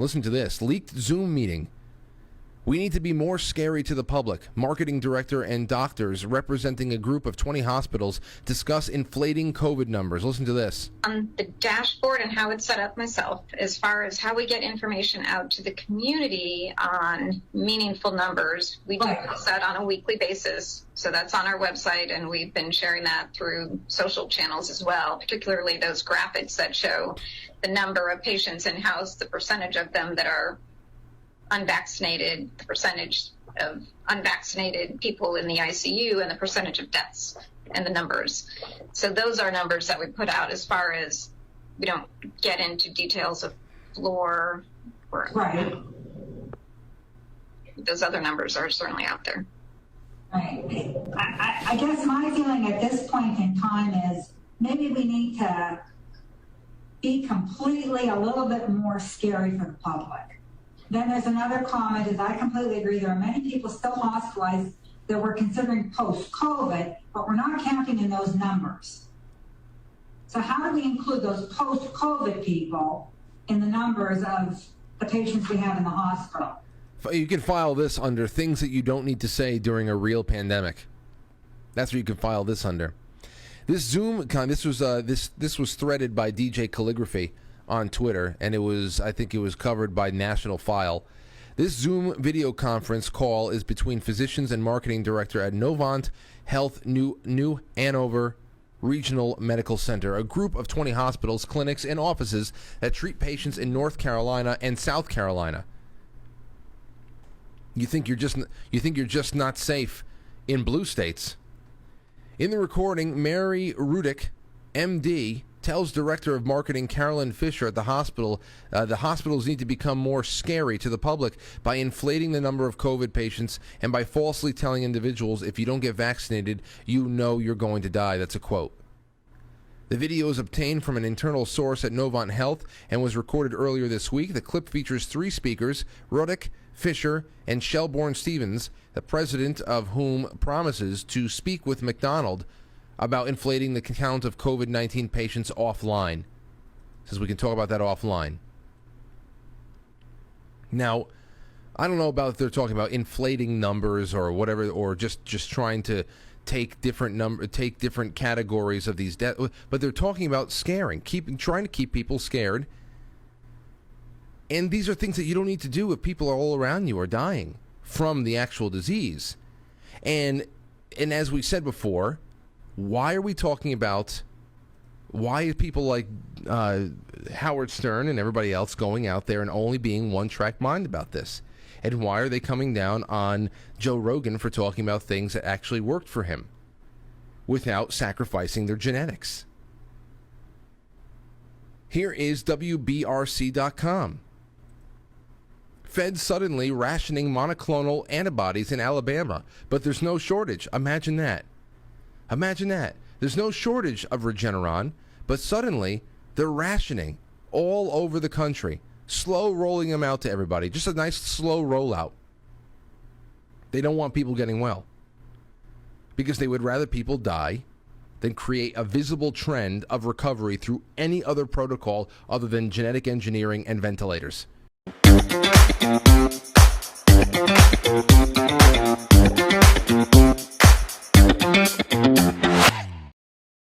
Listen to this. Leaked Zoom meeting. We need to be more scary to the public. Marketing director and doctors representing a group of 20 hospitals discuss inflating COVID numbers. Listen to this. On the dashboard and how it's set up myself, as far as how we get information out to the community on meaningful numbers, we do that on a weekly basis. So that's on our website, and we've been sharing that through social channels as well, particularly those graphics that show the number of patients in-house, the percentage of them that are unvaccinated, the percentage of unvaccinated people in the ICU, and the percentage of deaths and the numbers. So those are numbers that we put out. As far as we don't get into details of floor or those other numbers are certainly out there. Right. I guess my feeling at this point in time is maybe we need to be completely a little bit more scary for the public. Then there's another comment, is I completely agree. There are many people still hospitalized that we're considering post-COVID, but we're not counting in those numbers. So how do we include those post-COVID people in the numbers of the patients we have in the hospital? You can file this under things that you don't need to say during a real pandemic. That's what you can file this under. This Zoom, this was threaded by DJ Calligraphy on Twitter, and I think it was covered by National File. This Zoom video conference call is between physicians and marketing director at Novant Health New Hanover Regional Medical Center, a group of 20 hospitals, clinics, and offices that treat patients in North Carolina and South Carolina. You think you're just not safe in blue states. In the recording, Mary Rudick, MD, tells Director of Marketing Carolyn Fisher at the hospital, the hospitals need to become more scary to the public by inflating the number of COVID patients and by falsely telling individuals if you don't get vaccinated, you know you're going to die. That's a quote. The video is obtained from an internal source at Novant Health and was recorded earlier this week. The clip features 3 speakers, Rudick, Fisher, and Shelbourne Stevens, the president of whom promises to speak with McDonald about inflating the count of COVID-19 patients offline. Says we can talk about that offline. Now, I don't know about if they're talking about inflating numbers or whatever, or just trying to take different categories of these deaths, but they're talking about scaring, trying to keep people scared. And these are things that you don't need to do if people are all around you are dying from the actual disease. And as we said before, why are we talking about, why is people like Howard Stern and everybody else going out there and only being one-track mind about this? And why are they coming down on Joe Rogan for talking about things that actually worked for him without sacrificing their genetics? Here is WBRC.com. Feds suddenly rationing monoclonal antibodies in Alabama, but there's no shortage. Imagine that. Imagine that. There's no shortage of Regeneron, but suddenly they're rationing all over the country, slow rolling them out to everybody. Just a nice slow rollout. They don't want people getting well because they would rather people die than create a visible trend of recovery through any other protocol other than genetic engineering and ventilators.